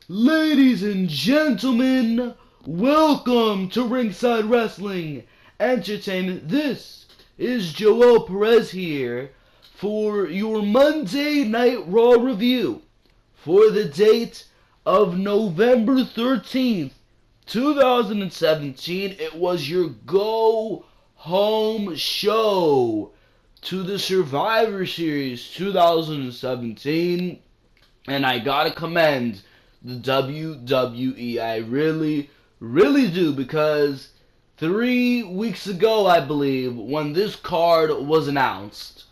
Ladies and gentlemen, welcome to Ringside Wrestling Entertainment. This is Joel Perez here for your Monday Night Raw review for the date of November 13th, 2017. It was your go-home show to the Survivor Series 2017, and I gotta commend the WWE. I really do, because 3 weeks ago, I believe, when this card was announced,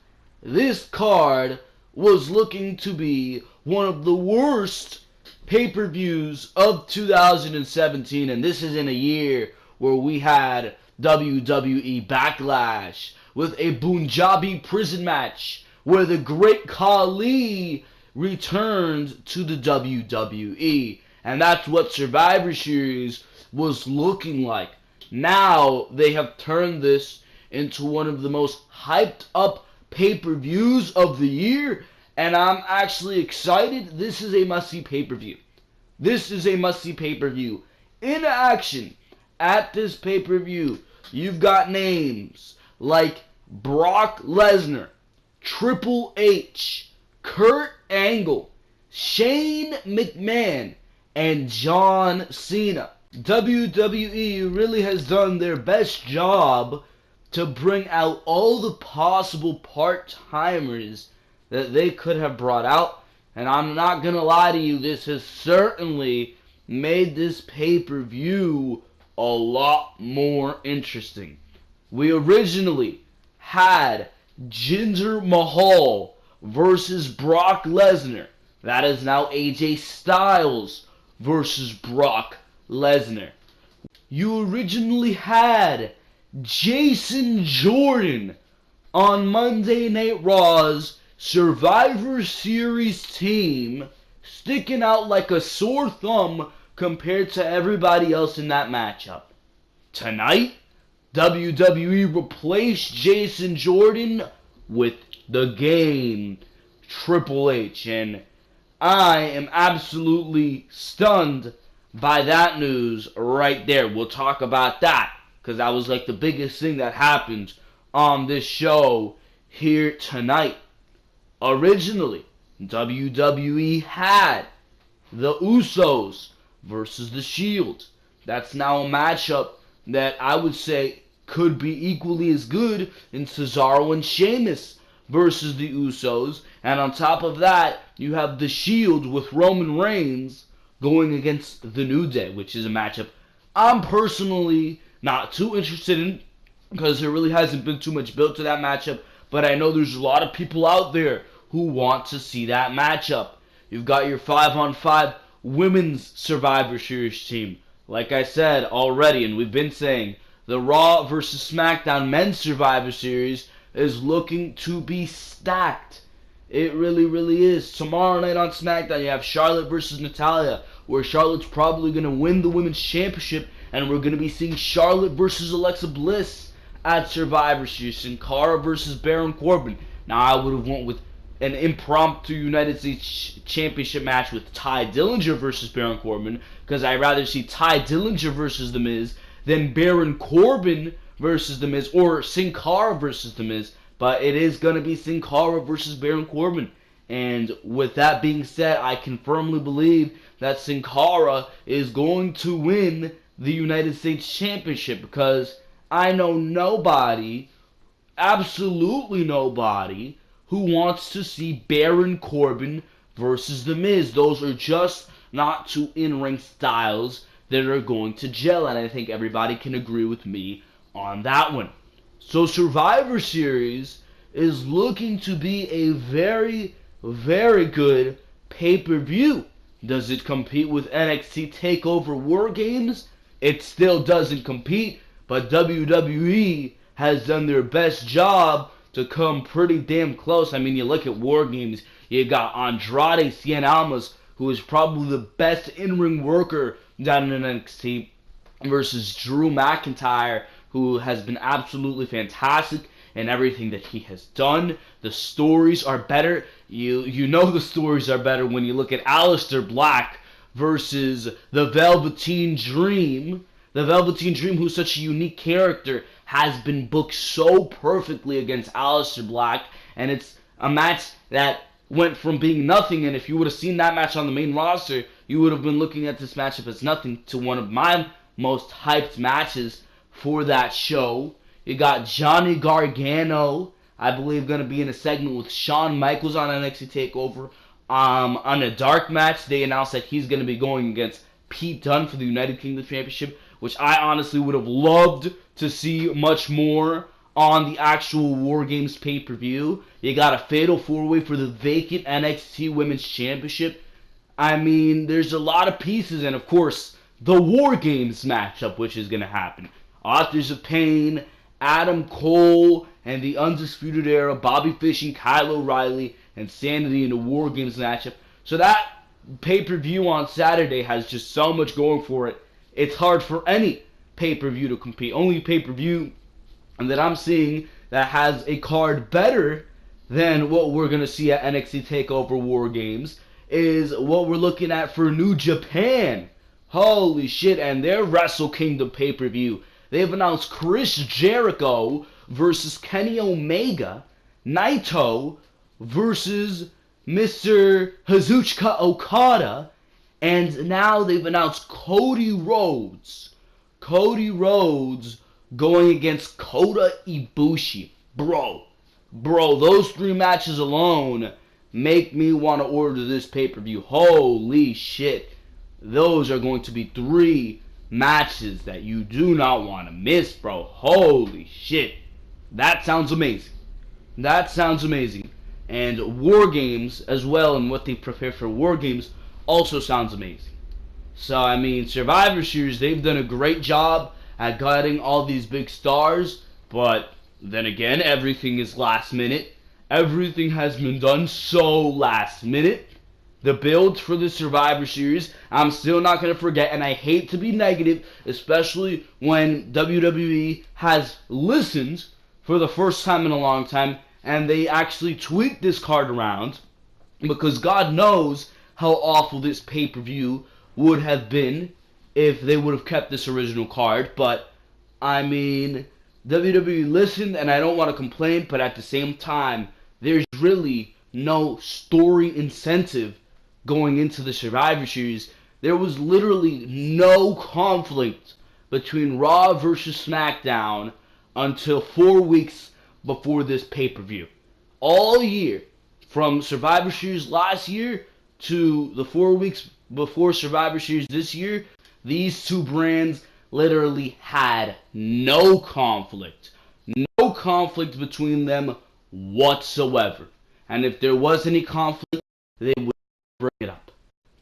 this card was looking to be one of the worst pay-per-views of 2017, and this is in a year where we had WWE Backlash with a Punjabi prison match where the Great Khali returned to the WWE. And that's what Survivor Series was looking like. Now they have turned this into one of the most hyped up pay-per-views of the year, and I'm actually excited. This is a must-see pay-per-view. This is a must-see pay-per-view. In action at this pay-per-view, you've got names like Brock Lesnar, Triple H, Kurt Angle, Shane McMahon, and John Cena. WWE really has done their best job to bring out all the possible part-timers that they could have brought out. And I'm not gonna lie to you, this has certainly made this pay-per-view a lot more interesting. We originally had Jinder Mahal versus Brock Lesnar. That is now AJ Styles versus Brock Lesnar. You originally had Jason Jordan on Monday Night Raw's Survivor Series team, sticking out like a sore thumb compared to everybody else in that matchup. Tonight, WWE replaced Jason Jordan with the Game, Triple H, and I am absolutely stunned by that news right there. We'll talk about that, because that was like the biggest thing that happened on this show here tonight. Originally, WWE had the Usos versus the Shield. That's now a matchup that I would say could be equally as good in Cesaro and Sheamus versus the Usos. And on top of that, you have the Shield with Roman Reigns going against the New Day, which is a matchup I'm personally not too interested in, because there really hasn't been too much built to that matchup. But I know there's a lot of people out there who want to see that matchup. You've got your 5-on-5 women's Survivor Series team. Like I said already, and we've been saying, the Raw versus Smackdown men's Survivor Series is looking to be stacked. It really is. Tomorrow night on SmackDown, you have Charlotte versus Natalya, where Charlotte's probably going to win the Women's Championship, and we're going to be seeing Charlotte versus Alexa Bliss at Survivor Series. Sin Cara versus Baron Corbin. Now, I would have went with an impromptu United States Championship match with Ty Dillinger versus Baron Corbin, because I'd rather see Ty Dillinger versus The Miz than Baron Corbin versus The Miz, or Sin Cara versus The Miz. But it is going to be Sin Cara versus Baron Corbin. And with that being said, I can firmly believe that Sin Cara is going to win the United States Championship, because I know nobody, absolutely nobody, who wants to see Baron Corbin versus The Miz. Those are just not two in-ring styles that are going to gel, and I think everybody can agree with me on that one. So Survivor Series is looking to be a very good pay-per-view. Does it compete with NXT TakeOver War Games? It still doesn't compete, but WWE has done their best job to come pretty damn close. I mean, you look at War Games, you got Andrade Cien Almas, who is probably the best in-ring worker down in NXT, versus Drew McIntyre, who has been absolutely fantastic in everything that he has done. The stories are better. You know the stories are better when you look at Aleister Black versus the Velveteen Dream. The Velveteen Dream, who's such a unique character, has been booked so perfectly against Aleister Black, and it's a match that went from being nothing, and if you would have seen that match on the main roster, you would have been looking at this matchup as nothing, to one of my most hyped matches for that show. You got Johnny Gargano, I believe, going to be in a segment with Shawn Michaels on NXT TakeOver. On a dark match, they announced that he's going to be going against Pete Dunne for the United Kingdom Championship, which I honestly would have loved to see much more on the actual War Games pay-per-view. You got a fatal four-way for the vacant NXT Women's Championship. I mean, there's a lot of pieces, and of course, the War Games matchup, which is going to happen. Authors of Pain, Adam Cole, and the Undisputed Era, Bobby Fish and Kyle O'Reilly, and Sanity in the War Games matchup. So that pay-per-view on Saturday has just so much going for it. It's hard for any pay-per-view to compete. Only pay-per-view that I'm seeing that has a card better than what we're going to see at NXT TakeOver War Games is what we're looking at for New Japan. Holy shit, and their Wrestle Kingdom pay-per-view. They've announced Chris Jericho versus Kenny Omega, Naito versus Mr. Kazuchika Okada, and now they've announced Cody Rhodes. Cody Rhodes going against Kota Ibushi. Bro, those three matches alone make me want to order this pay-per-view. Holy shit. Those are going to be three matches that you do not want to miss, bro. Holy shit. That sounds amazing. That sounds amazing. And War Games as well, and what they prepare for War Games also sounds amazing. So, I mean, Survivor Series, they've done a great job at getting all these big stars, but then again, everything is last minute. Everything has been done so last minute. The build for the Survivor Series, I'm still not going to forget, and I hate to be negative, especially when WWE has listened for the first time in a long time, and they actually tweaked this card around, because God knows how awful this pay-per-view would have been if they would have kept this original card. But, I mean, WWE listened, and I don't want to complain, but at the same time, there's really no story incentive going into the Survivor Series. There was literally no conflict between Raw versus SmackDown until 4 weeks before this pay-per-view. All year, from Survivor Series last year to the 4 weeks before Survivor Series this year, these two brands literally had no conflict. No conflict between them whatsoever. And if there was any conflict, they would bring it up.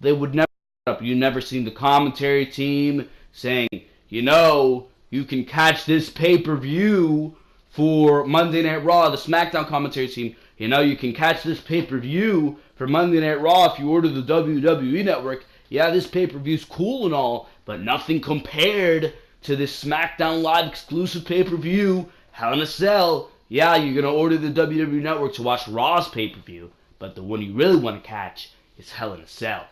They would never bring it up. You never seen the commentary team saying, you can catch this pay-per-view for Monday Night Raw. The SmackDown commentary team, you can catch this pay-per-view for Monday Night Raw if you order the WWE Network. Yeah, this pay-per-view's cool and all, but nothing compared to this SmackDown Live exclusive pay-per-view, Hell in a Cell. Yeah, you're going to order the WWE Network to watch Raw's pay-per-view, but the one you really want to catch is Hell in a Cell.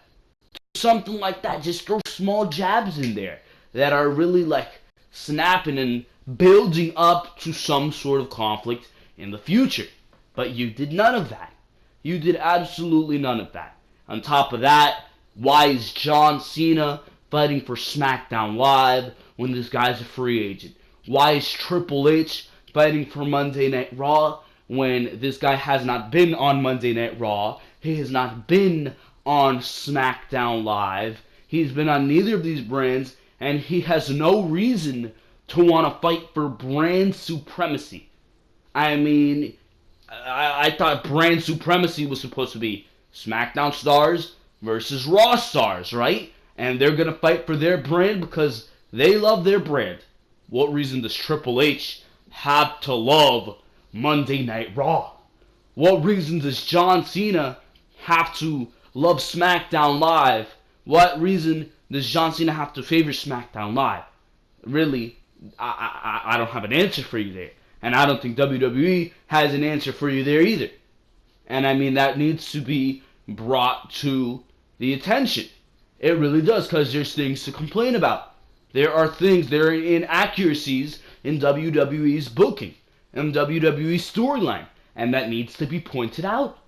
Something like that. Just throw small jabs in there that are really snapping and building up to some sort of conflict in the future. But you did none of that. You did absolutely none of that. On top of that, why is John Cena fighting for SmackDown Live when this guy's a free agent? Why is Triple H fighting for Monday Night Raw when this guy has not been on Monday Night Raw? He has not been on SmackDown Live. He's been on neither of these brands, and he has no reason to want to fight for brand supremacy. I mean, I thought brand supremacy was supposed to be SmackDown stars versus Raw stars, right? And they're going to fight for their brand because they love their brand. What reason does Triple H have to love Monday Night Raw? What reason does John Cena have to love SmackDown Live? What reason does John Cena have to favor SmackDown Live? Really, I don't have an answer for you there. And I don't think WWE has an answer for you there either. And I mean, that needs to be brought to the attention. It really does, because there's things to complain about. There are inaccuracies in WWE's booking and WWE's storyline, and that needs to be pointed out,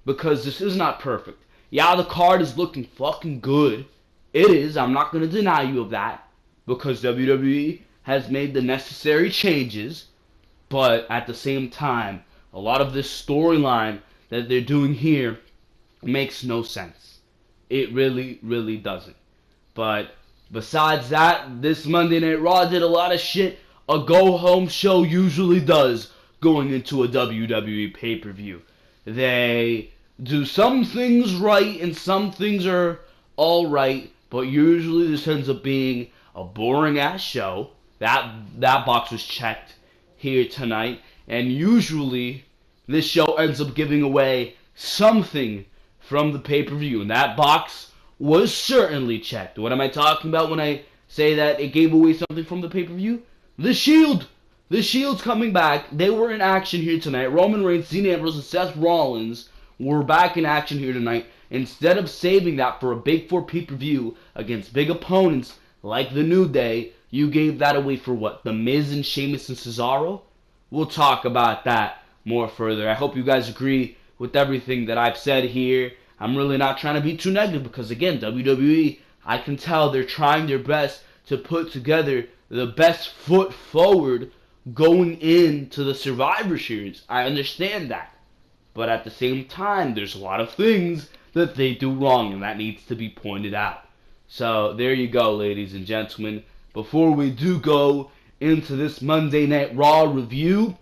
because this is not perfect. Yeah, the card is looking fucking good. It is. I'm not going to deny you of that, because WWE has made the necessary changes, but at the same time, a lot of this storyline that they're doing here makes no sense. It really, really doesn't. But besides that, this Monday Night Raw did a lot of shit a go-home show usually does going into a WWE pay-per-view. They do some things right and some things are alright, but usually this ends up being a boring-ass show. That box was checked here tonight, and usually this show ends up giving away something from the pay-per-view, and that box was certainly checked. What am I talking about when I say that it gave away something from the pay-per-view? The Shield! The Shield's coming back. They were in action here tonight. Roman Reigns, Dean Ambrose, and Seth Rollins were back in action here tonight. Instead of saving that for a Big Four pay-per-view against big opponents like the New Day, you gave that away for what? The Miz and Sheamus and Cesaro? We'll talk about that more further. I hope you guys agree with everything that I've said here. I'm really not trying to be too negative because, again, WWE, I can tell they're trying their best to put together the best foot forward going into the Survivor Series. I understand that. But at the same time, there's a lot of things that they do wrong, and that needs to be pointed out. So there you go, ladies and gentlemen. Before we do go into this Monday Night Raw review,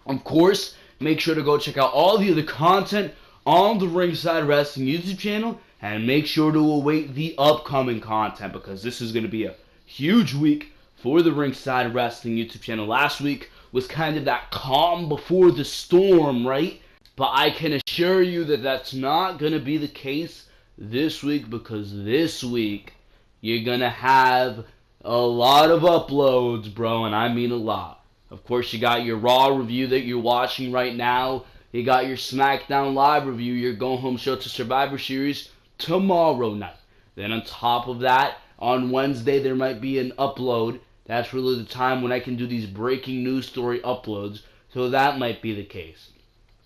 of course, make sure to go check out all the other content on the Ringside Wrestling YouTube channel, and make sure to await the upcoming content, because this is going to be a huge week for the Ringside Wrestling YouTube channel. Last week was kind of that calm before the storm, right? But I can assure you that that's not going to be the case this week, because this week you're going to have a lot of uploads, bro, and I mean a lot. Of course, you got your Raw review that you're watching right now. You got your Smackdown Live review, your go-home show to Survivor Series tomorrow night. Then on top of that, on Wednesday, there might be an upload. That's really the time when I can do these breaking news story uploads, so that might be the case.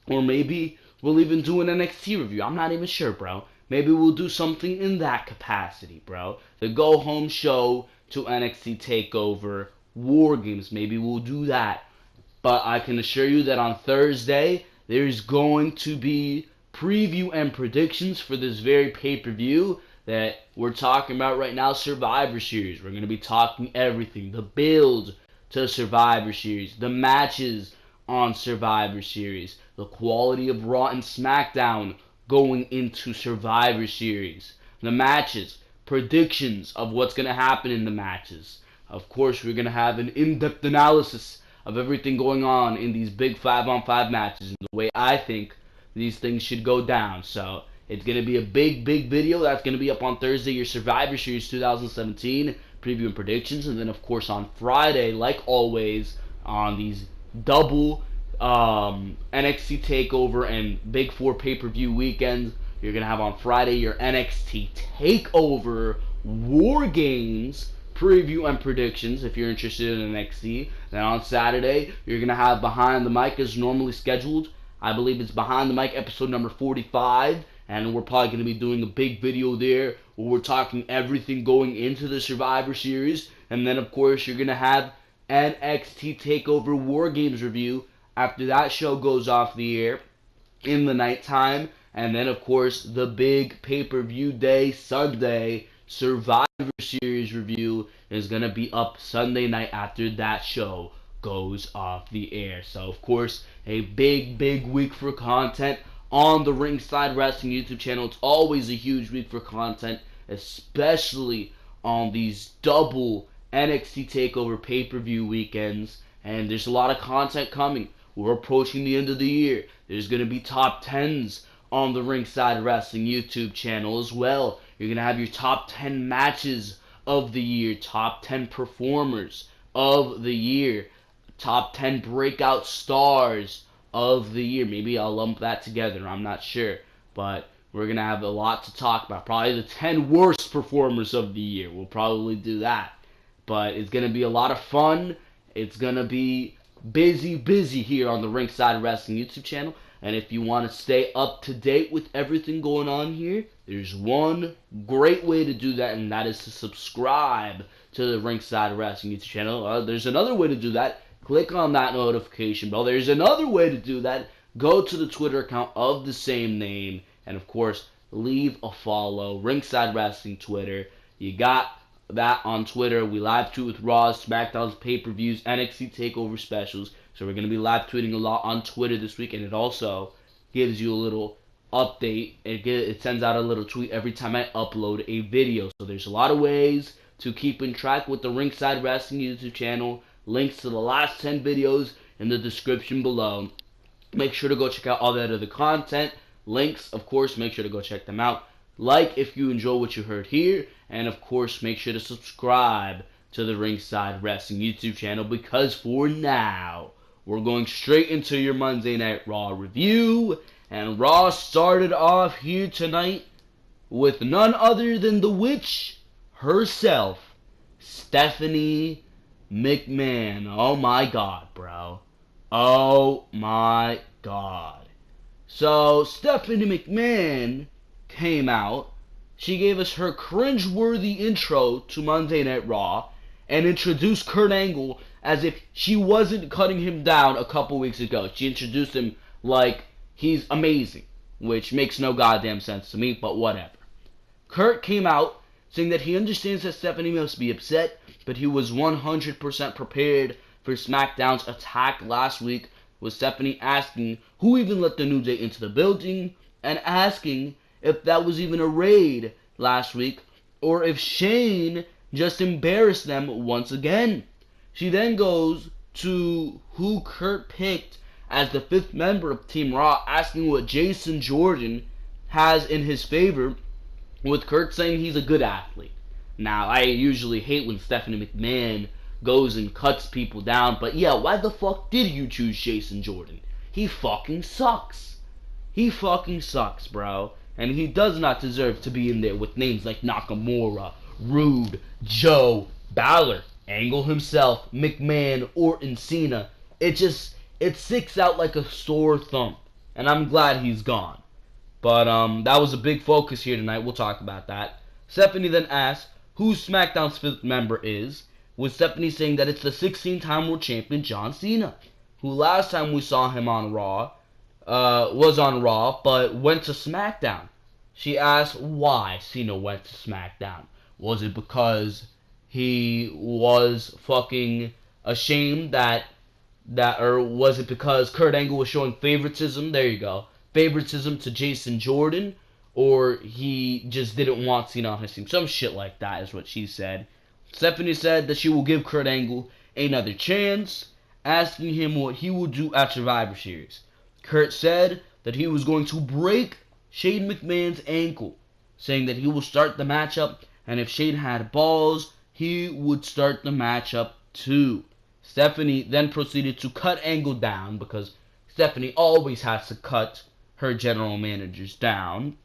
Or maybe we'll even do an NXT review. I'm not even sure, bro. Maybe we'll do something in that capacity, bro. The go-home show to NXT TakeOver War Games. Maybe we'll do that. But I can assure you that on Thursday, there's going to be preview and predictions for this very pay-per-view that we're talking about right now, Survivor Series. We're going to be talking everything. The build to Survivor Series. The matches on Survivor Series. The quality of Raw and SmackDown going into Survivor Series. The matches. Predictions of what's going to happen in the matches. Of course, we're going to have an in-depth analysis of everything going on in these big 5-on-5 matches and the way I think these things should go down. So it's going to be a big video. That's going to be up on Thursday, your Survivor Series 2017 preview and predictions. And then, of course, on Friday, like always, on these double NXT TakeOver and Big Four pay-per-view weekends, you're going to have on Friday your NXT TakeOver War Games preview and predictions if you're interested in NXT. Then on Saturday, you're going to have Behind the Mic as normally scheduled. I believe it's Behind the Mic episode number 45, and we're probably going to be doing a big video there where we're talking everything going into the Survivor Series. And then, of course, you're going to have NXT TakeOver War Games review after that show goes off the air in the nighttime. And then, of course, the big pay-per-view day, Sunday, Survivor Series review is going to be up Sunday night after that show goes off the air. So, of course, a big week for content on the Ringside Wrestling YouTube channel. It's always a huge week for content, especially on these double NXT TakeOver pay-per-view weekends. And there's a lot of content coming. We're approaching the end of the year. There's going to be top 10s on the Ringside Wrestling YouTube channel as well. You're going to have your top 10 matches of the year, top 10 performers of the year, top 10 breakout stars of the year. Maybe I'll lump that together, I'm not sure. But We're going to have a lot to talk about. Probably the 10 worst performers of the year. We'll probably do that. But it's going to be a lot of fun. It's going to be busy here on the Ringside Wrestling YouTube channel. And if you want to stay up to date with everything going on here, there's one great way to do that, and that is to subscribe to the Ringside Wrestling YouTube channel. There's another way to do that. Click on that notification bell. There's another way to do that. Go to the Twitter account of the same name. And, of course, leave a follow. Ringside Wrestling Twitter. You got that on Twitter. We live tweet with Raws, SmackDown's pay-per-views, NXT TakeOver specials. So we're going to be live tweeting a lot on Twitter this week. And it also gives you a little update. It sends out a little tweet every time I upload a video. So there's a lot of ways to keep in track with the Ringside Wrestling YouTube channel. Links to the last 10 videos in the description below. Make sure to go check out all that other content. Links, of course, make sure to go check them out. Like if you enjoy what you heard here. And, of course, make sure to subscribe to the Ringside Wrestling YouTube channel. Because for now, we're going straight into your Monday Night Raw review. And Raw started off here tonight with none other than the witch herself, Stephanie McMahon. Oh my god, bro. Oh my god. So, Stephanie McMahon came out. She gave us her cringe-worthy intro to Monday Night Raw and introduced Kurt Angle as if she wasn't cutting him down a couple weeks ago. She introduced him like he's amazing, which makes no goddamn sense to me, but whatever. Kurt came out saying that he understands that Stephanie must be upset, but he was 100% prepared for SmackDown's attack last week, with Stephanie asking who even let the New Day into the building, and asking if that was even a raid last week, or if Shane just embarrassed them once again. She then goes to who Kurt picked as the 5th member of Team Raw, asking what Jason Jordan has in his favor, with Kurt saying he's a good athlete. Now, I usually hate when Stephanie McMahon goes and cuts people down, but yeah, why the fuck did you choose Jason Jordan? He fucking sucks. He fucking sucks, bro. And he does not deserve to be in there with names like Nakamura, Rude, Joe, Balor, Angle himself, McMahon, Orton, Cena. It sticks out like a sore thumb. And I'm glad he's gone. But that was a big focus here tonight. We'll talk about that. Stephanie then asked who SmackDown's 5th member is, with Stephanie saying that it's the 16-time world champion John Cena, who last time we saw him on Raw was on Raw, but went to SmackDown. She asked why Cena went to SmackDown. Was it because he was fucking ashamed or was it because Kurt Angle was showing favoritism? There you go. Favoritism to Jason Jordan, or he just didn't want Cena on his team. Some shit like that is what she said. Stephanie said that she will give Kurt Angle another chance, asking him what he will do at Survivor Series. Kurt said that he was going to break Shane McMahon's ankle, saying that he will start the matchup, and if Shane had balls, he would start the matchup too. Stephanie then proceeded to cut Angle down, because Stephanie always has to cut her general managers down,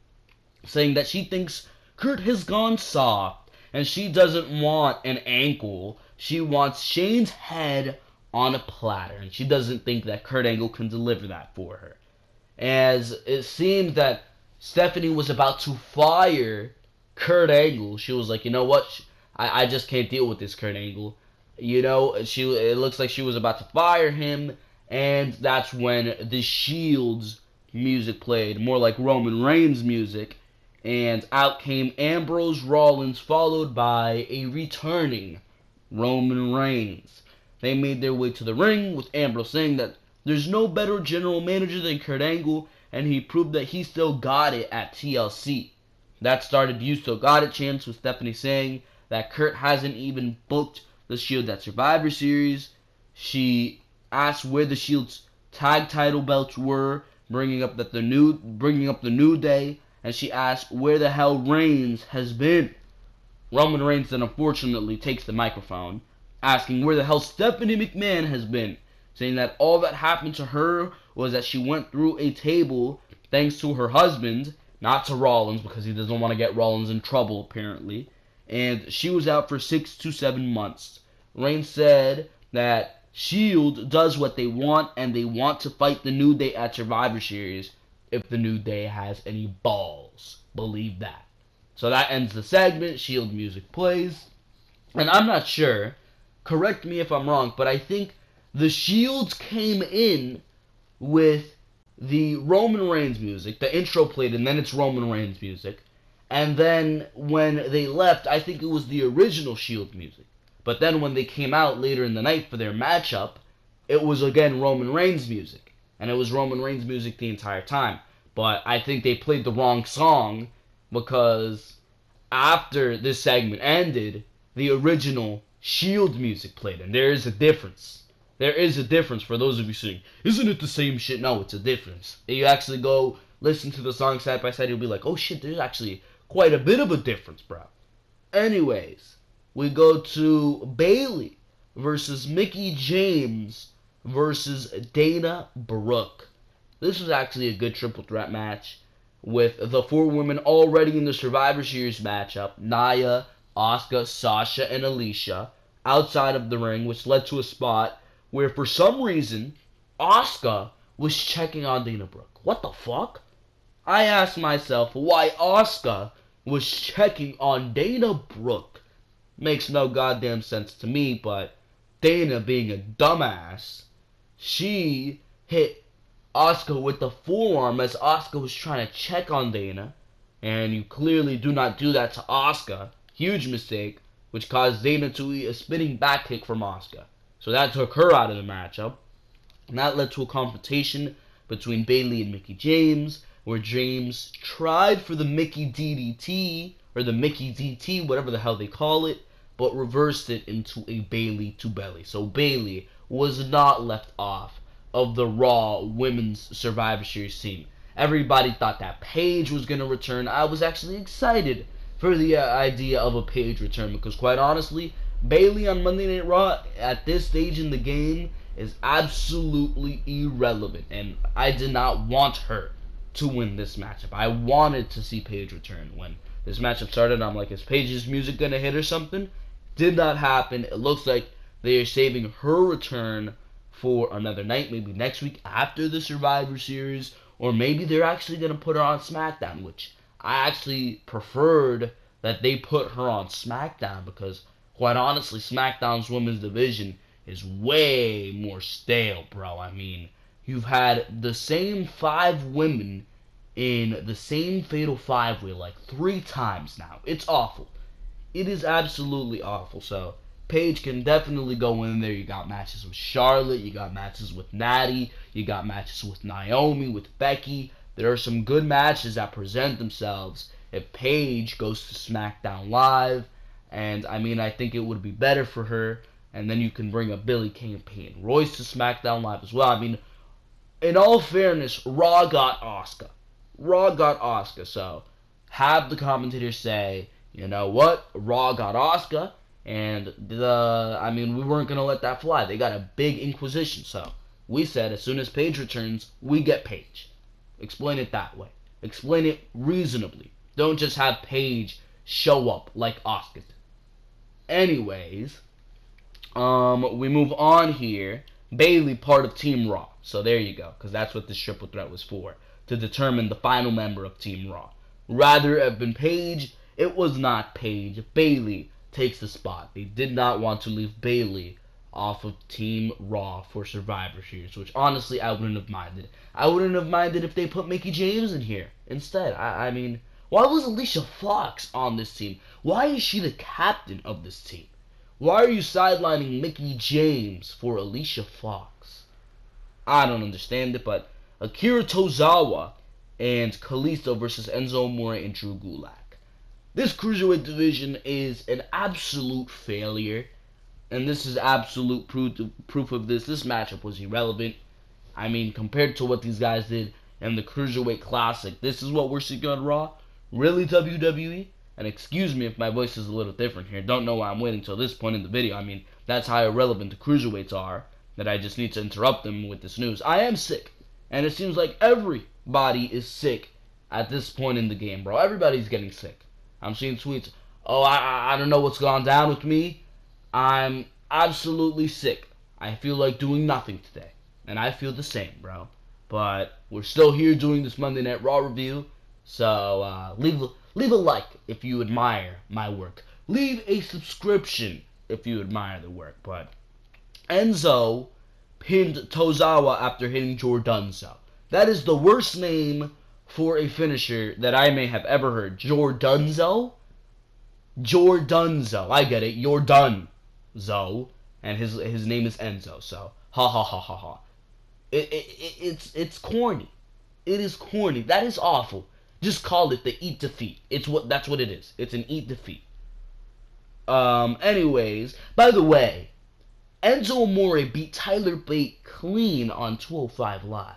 saying that she thinks Kurt has gone soft, and she doesn't want an ankle. She wants Shane's head on a platter, and she doesn't think that Kurt Angle can deliver that for her. As it seemed that Stephanie was about to fire Kurt Angle, she was like, you know what? I just can't deal with this Kurt Angle. You know, it looks like she was about to fire him, and that's when the Shield's music played, more like Roman Reigns music, and out came Ambrose Rollins, followed by a returning Roman Reigns. They made their way to the ring, with Ambrose saying that there's no better general manager than Kurt Angle, and he proved that he still got it at TLC. That started "You Still Got It" chants, with Stephanie saying that Kurt hasn't even booked the Shield at Survivor Series. She asked where the Shield's tag title belts were, bringing up the New Day, and she asked where the hell Reigns has been. Roman Reigns then unfortunately takes the microphone, asking where the hell Stephanie McMahon has been, saying that all that happened to her was that she went through a table thanks to her husband, not to Rollins because he doesn't want to get Rollins in trouble apparently. And she was out for 6 to 7 months. Reigns said that Shield does what they want, and they want to fight the New Day at Survivor Series if the New Day has any balls. Believe that. So that ends the segment. Shield music plays. And I'm not sure, correct me if I'm wrong, but I think the Shields came in with the Roman Reigns music. The intro played, and then it's Roman Reigns music. And then when they left, I think it was the original Shield music. But then when they came out later in the night for their matchup, it was again Roman Reigns music. And it was Roman Reigns music the entire time. But I think they played the wrong song because after this segment ended, the original Shield music played. And there is a difference. There is a difference for those of you saying, isn't it the same shit? No, it's a difference. If you actually go listen to the song side by side, you'll be like, oh shit, there's actually quite a bit of a difference, bro. Anyways, we go to Bayley versus Mickie James versus Dana Brooke. This was actually a good triple threat match with the 4 women already in the Survivor Series matchup, Nia, Asuka, Sasha, and Alicia, outside of the ring, which led to a spot where for some reason Asuka was checking on Dana Brooke. What the fuck? I asked myself why Asuka was checking on Dana Brooke. Makes no goddamn sense to me, but Dana, being a dumbass, she hit Asuka with the forearm as Asuka was trying to check on Dana, and you clearly do not do that to Asuka. Huge mistake, which caused Dana to eat a spinning back kick from Asuka. So that took her out of the matchup, and that led to a confrontation between Bayley and Mickie James, where James tried for the Mickie DDT, or the Mickie DT, whatever the hell they call it, but reversed it into a Bayley to belly. So Bayley was not left off of the Raw Women's Survivor Series team. Everybody thought that Paige was going to return. I was actually excited for the idea of a Paige return because, quite honestly, Bayley on Monday Night Raw at this stage in the game is absolutely irrelevant, and I did not want her to win this matchup. I wanted to see Paige return. When this matchup started, I'm like, is Paige's music going to hit or something? Did not happen. It looks like they are saving her return for another night, maybe next week after the Survivor Series, or maybe they're actually going to put her on Smackdown, which I actually preferred that they put her on Smackdown because, quite honestly, SmackDown's women's division is way more stale, bro. I mean, you've had the same 5 women in the same Fatal 5-Way like 3 times now. It's awful. It is absolutely awful. So Paige can definitely go in there. You got matches with Charlotte, you got matches with Natty, you got matches with Naomi, with Becky. There are some good matches that present themselves if Paige goes to SmackDown Live. And I mean, I think it would be better for her. And then you can bring a Billie Kay and Peyton Royce to SmackDown Live as well. I mean, in all fairness, Raw got Asuka. Raw got Asuka. So have the commentators say, you know what, Raw got Asuka. And we weren't going to let that fly. They got a big inquisition. So we said as soon as Paige returns, we get Paige. Explain it that way. Explain it reasonably. Don't just have Paige show up like Asuka. Anyways, we move on here. Bayley, part of Team Raw. So there you go, because that's what this triple threat was for, to determine the final member of Team Raw. Rather have been Paige, it was not Paige. Bayley takes the spot. They did not want to leave Bayley off of Team Raw for Survivor Series, which honestly I wouldn't have minded. I wouldn't have minded if they put Mickie James in here instead. I mean, why was Alicia Fox on this team? Why is she the captain of this team? Why are you sidelining Mickie James for Alicia Fox? I don't understand it, but Akira Tozawa and Kalisto versus Enzo Amore and Drew Gulak. This Cruiserweight division is an absolute failure, and this is absolute proof of this. This matchup was irrelevant. I mean, compared to what these guys did in the Cruiserweight Classic, this is what we're seeing on Raw? Really, WWE? And excuse me if my voice is a little different here. Don't know why I'm waiting till this point in the video. I mean, that's how irrelevant the Cruiserweights are, that I just need to interrupt them with this news. I am sick, and it seems like everybody is sick at this point in the game, bro. Everybody's getting sick. I'm seeing tweets. Oh, I don't know what's gone down with me. I'm absolutely sick. I feel like doing nothing today. And I feel the same, bro. But we're still here doing this Monday Night Raw review. So leave a like if you admire my work. Leave a subscription if you admire the work. But Enzo pinned Tozawa after hitting Jordunzo. That is the worst name for a finisher that I may have ever heard. Jordunzo? Jordunzo. I get it. You're done, Zo. And his name is Enzo. So ha ha ha ha ha. It's corny. It is corny. That is awful. Just call it the eat defeat. That's what it is. It's an eat defeat. Anyways, by the way, Enzo Amore beat Tyler Bate clean on 205 Live.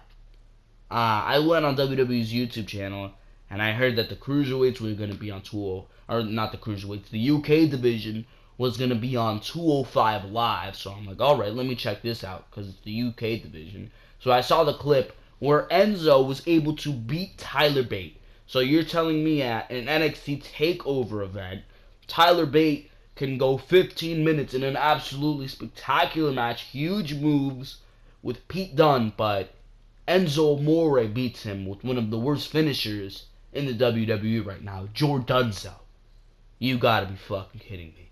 I went on WWE's YouTube channel and I heard that the cruiserweights were going to be on 20, or not the cruiserweights, the UK division was going to be on 205 Live. So I'm like, alright, let me check this out because it's the UK division. So I saw the clip where Enzo was able to beat Tyler Bate. So you're telling me at an NXT TakeOver event, Tyler Bate can go 15 minutes in an absolutely spectacular match, huge moves with Pete Dunne, but Enzo Amore beats him with one of the worst finishers in the WWE right now, Jordunzo. You gotta be fucking kidding me.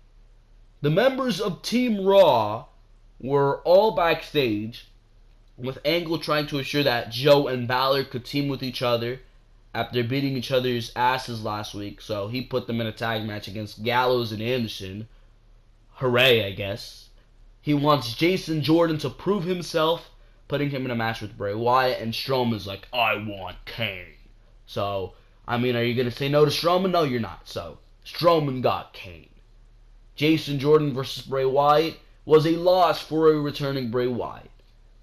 The members of Team Raw were all backstage, with Angle trying to assure that Joe and Balor could team with each other after beating each other's asses last week, so he put them in a tag match against Gallows and Anderson. Hooray, I guess. He wants Jason Jordan to prove himself, putting him in a match with Bray Wyatt, and Strowman's like, I want Kane. So, I mean, are you going to say no to Strowman? No, you're not. So, Strowman got Kane. Jason Jordan versus Bray Wyatt was a loss for a returning Bray Wyatt.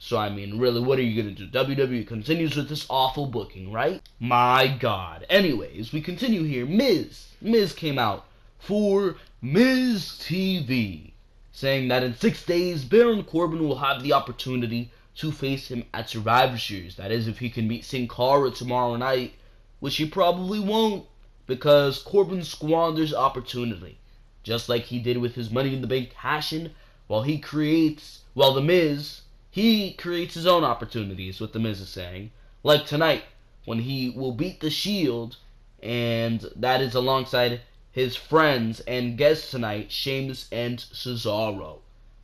So, I mean, really, what are you going to do? WWE continues with this awful booking, right? My God. Anyways, we continue here. Miz came out for Miz TV, saying that in 6 days, Baron Corbin will have the opportunity to face him at Survivor Series. That is, if he can beat Sin Cara tomorrow night, which he probably won't, because Corbin squanders opportunity, just like he did with his Money in the Bank cash-in, while The Miz, he creates his own opportunities, what The Miz is saying. Like tonight, when he will beat The Shield, and that is alongside his friends and guests tonight, Sheamus and Cesaro.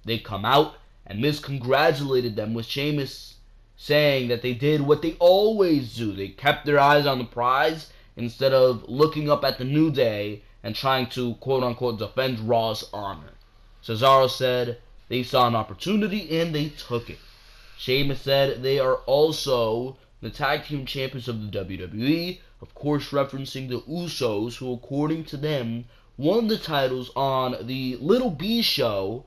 They come out, and Miz congratulated them, with Sheamus saying that they did what they always do. They kept their eyes on the prize instead of looking up at the New Day and trying to, quote-unquote, defend Raw's honor. Cesaro said they saw an opportunity and they took it. Sheamus said they are also the tag team champions of the WWE, of course referencing the Usos, who according to them won the titles on the Little B show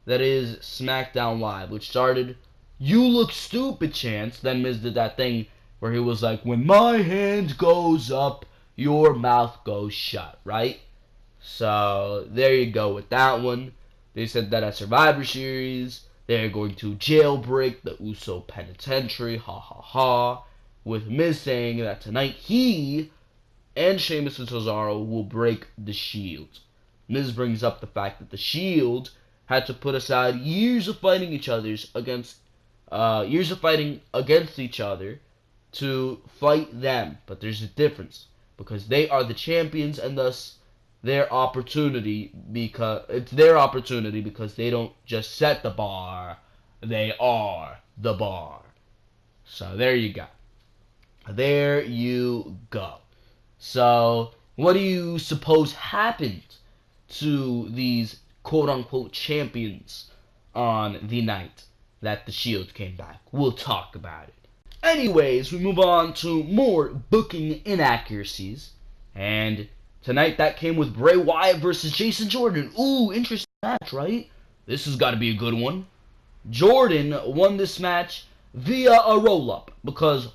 that is Smackdown Live, which started "You look stupid" chants. Then Miz did that thing where he was like, when my hand goes up, your mouth goes shut, right? So there you go with that one. They said that at Survivor Series, they're going to jailbreak the Uso Penitentiary, ha ha ha, with Miz saying that tonight he and Sheamus and Cesaro will break the Shield. Miz brings up the fact that the Shield had to put aside years of fighting against each other to fight them. But there's a difference, because they are the champions, and thus it's their opportunity because they don't just set the bar, they are the bar. So there you go. There you go. So what do you suppose happened to these quote-unquote champions on the night that the Shield came back? We'll talk about it. Anyways, we move on to more booking inaccuracies. And tonight that came with Bray Wyatt versus Jason Jordan. Ooh, interesting match, right? This has got to be a good one. Jordan won this match via a roll-up, because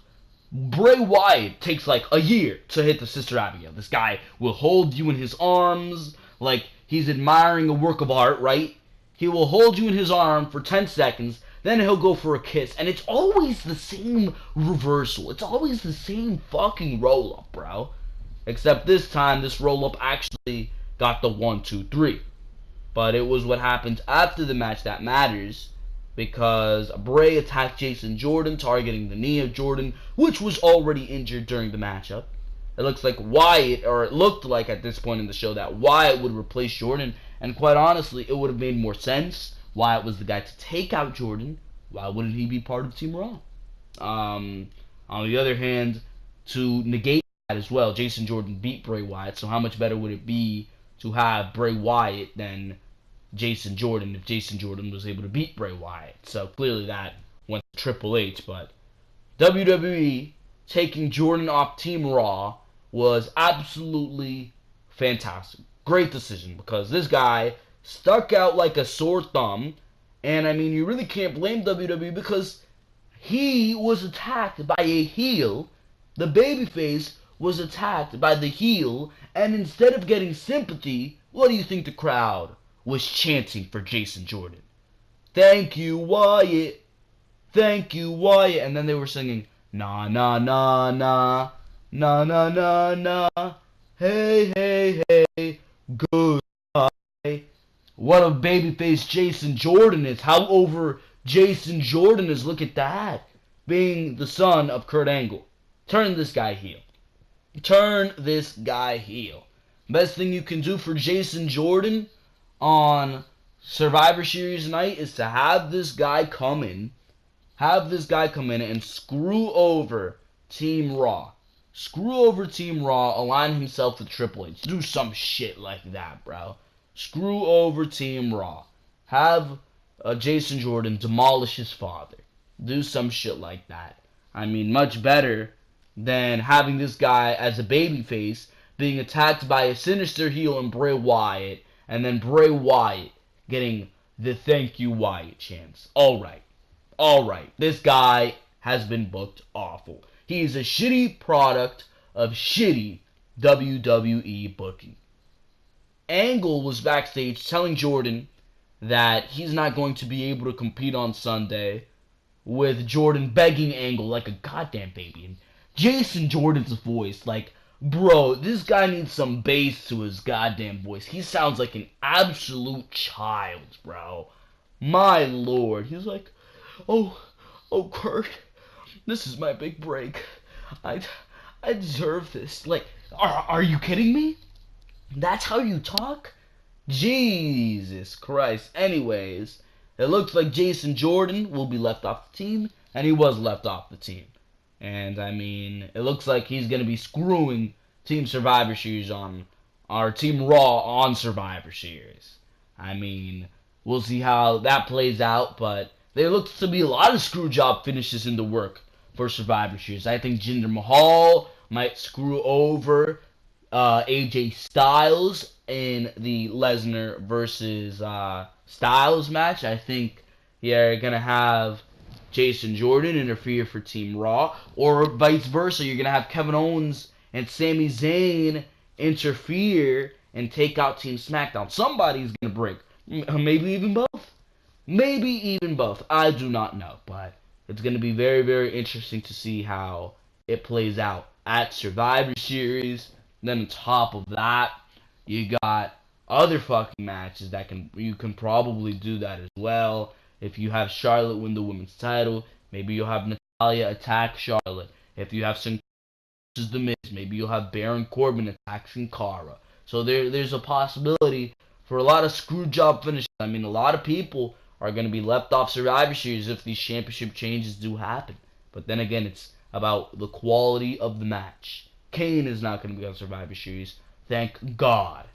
Bray Wyatt takes like a year to hit the Sister Abigail. This guy will hold you in his arms like he's admiring a work of art, right? He will hold you in his arm for 10 seconds, Then he'll go for a kiss, and it's always the same reversal. It's always the same fucking roll-up, bro. Except this time, this roll-up actually got the 1, 2, 3. But it was what happened after the match that matters, because Bray attacked Jason Jordan, targeting the knee of Jordan, which was already injured during the matchup. It looks like Wyatt, or it looked like at this point in the show that Wyatt would replace Jordan, and quite honestly, it would have made more sense. Wyatt was the guy to take out Jordan. Why wouldn't he be part of Team Raw? On the other hand, to negate that as well, Jason Jordan beat Bray Wyatt, so how much better would it be to have Bray Wyatt than Jason Jordan if Jason Jordan was able to beat Bray Wyatt? So clearly that went to Triple H, but WWE taking Jordan off Team Raw was absolutely fantastic. Great decision, because this guy stuck out like a sore thumb, and I mean, you really can't blame WWE because he was attacked by a heel. The babyface was attacked by the heel, and instead of getting sympathy, what do you think the crowd was chanting for Jason Jordan? Thank you, Wyatt. Thank you, Wyatt. And then they were singing, na na na na, na na na na, hey hey hey, goodbye. What a babyface Jason Jordan is. How over Jason Jordan is. Look at that. Being the son of Kurt Angle. Turn this guy heel. Turn this guy heel. Best thing you can do for Jason Jordan on Survivor Series night is to have this guy come in. Have this guy come in and screw over Team Raw. Screw over Team Raw, align himself with Triple H. Do some shit like that, bro. Screw over Team Raw. Have Jason Jordan demolish his father. Do some shit like that. I mean, much better than having this guy as a babyface being attacked by a sinister heel in Bray Wyatt, and then Bray Wyatt getting the thank you Wyatt chants. Alright, this guy has been booked awful. He is a shitty product of shitty WWE booking. Angle was backstage telling Jordan that he's not going to be able to compete on Sunday, with Jordan begging Angle like a goddamn baby. And Jason Jordan's voice, like, bro, this guy needs some bass to his goddamn voice. He sounds like an absolute child, bro. My lord. He's like, oh, Kurt, this is my big break. I deserve this. Like, are you kidding me? That's how you talk? Jesus Christ. Anyways, it looks like Jason Jordan will be left off the team, and he was left off the team. And, I mean, it looks like he's going to be screwing Team Survivor Series on, our Team Raw on Survivor Series. I mean, we'll see how that plays out, but there looks to be a lot of screwjob finishes in the work for Survivor Series. I think Jinder Mahal might screw over AJ Styles in the Lesnar versus Styles match. I think you're going to have Jason Jordan interfere for Team Raw, or vice versa. You're going to have Kevin Owens and Sami Zayn interfere and take out Team Smackdown. Somebody's going to break. Maybe even both. Maybe even both. I do not know, but it's going to be very, very interesting to see how it plays out at Survivor Series. Then on top of that, you got other fucking matches that you can probably do that as well. If you have Charlotte win the women's title, maybe you'll have Natalya attack Charlotte. If you have Sin Cara versus The Miz, maybe you'll have Baron Corbin attack Sin Cara. So there's a possibility for a lot of screw job finishes. I mean, a lot of people are going to be left off Survivor Series if these championship changes do happen. But then again, it's about the quality of the match. Kane is not going to be on Survivor Series. Thank God.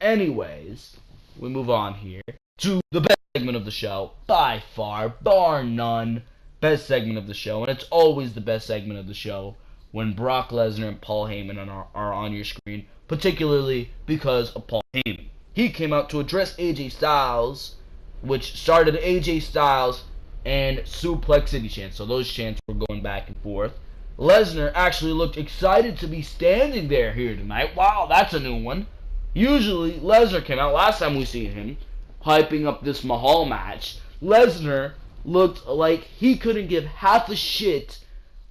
Anyways, we move on here to the best segment of the show. By far, bar none, best segment of the show. And it's always the best segment of the show when Brock Lesnar and Paul Heyman are on your screen. Particularly because of Paul Heyman. He came out to address AJ Styles, which started AJ Styles and Suplex City chants. So those chants were going back and forth. Lesnar actually looked excited to be standing there here tonight. Wow, that's a new one. Usually, Lesnar came out, last time we seen him, hyping up this Mahal match. Lesnar looked like he couldn't give half a shit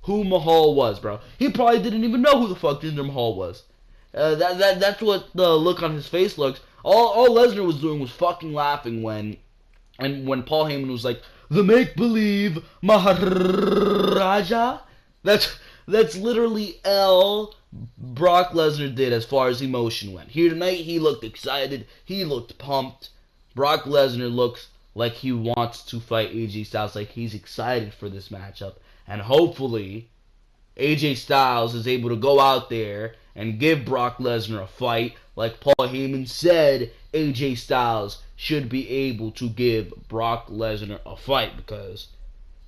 who Mahal was, bro. He probably didn't even know who the fuck Jinder Mahal was. That's what the look on his face looks. All Lesnar was doing was fucking laughing when Paul Heyman was like, the make-believe Maharaja. That's literally all Brock Lesnar did as far as emotion went. Here tonight, he looked excited. He looked pumped. Brock Lesnar looks like he wants to fight AJ Styles, like he's excited for this matchup. And hopefully, AJ Styles is able to go out there and give Brock Lesnar a fight. Like Paul Heyman said, AJ Styles should be able to give Brock Lesnar a fight because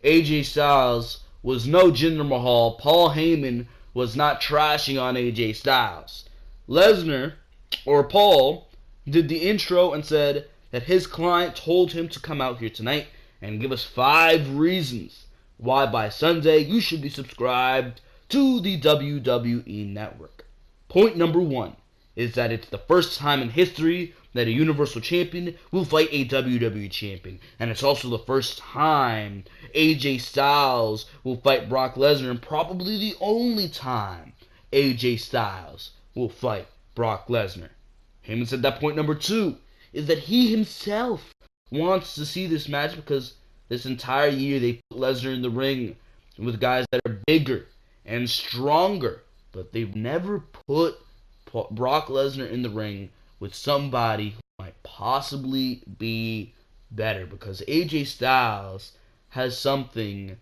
AJ Styles was no Jinder Mahal. Paul Heyman was not trashing on AJ Styles. Lesnar, or Paul, did the intro and said that his client told him to come out here tonight and give us 5 reasons why by Sunday you should be subscribed to the WWE Network. Point number 1 is that it's the first time in history that a Universal Champion will fight a WWE Champion. And it's also the first time AJ Styles will fight Brock Lesnar, and probably the only time AJ Styles will fight Brock Lesnar. Heyman said that point number 2 is that he himself wants to see this match because this entire year they put Lesnar in the ring with guys that are bigger and stronger, but they've never put Brock Lesnar in the ring with somebody who might possibly be better, because AJ Styles has something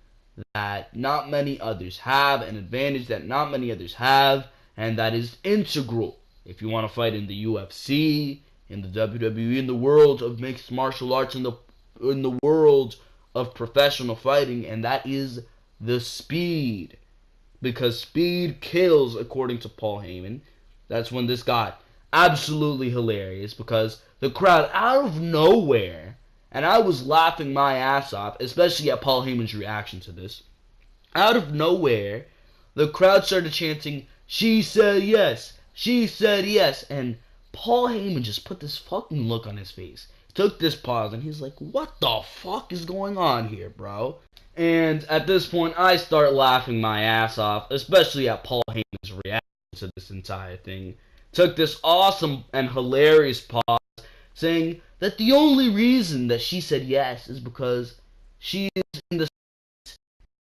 that not many others have, an advantage that not many others have, and that is integral if you want to fight in the UFC, in the WWE, in the world of mixed martial arts, in the world of professional fighting, and that is the speed. Because speed kills, according to Paul Heyman. That's when this got absolutely hilarious, because the crowd, out of nowhere, and I was laughing my ass off, especially at Paul Heyman's reaction to this, out of nowhere, the crowd started chanting, "She said yes, she said yes," and Paul Heyman just put this fucking look on his face, took this pause, and he's like, what the fuck is going on here, bro? And at this point, I start laughing my ass off, especially at Paul Heyman's reaction to this entire thing. Took this awesome and hilarious pause, saying that the only reason that she said yes is because she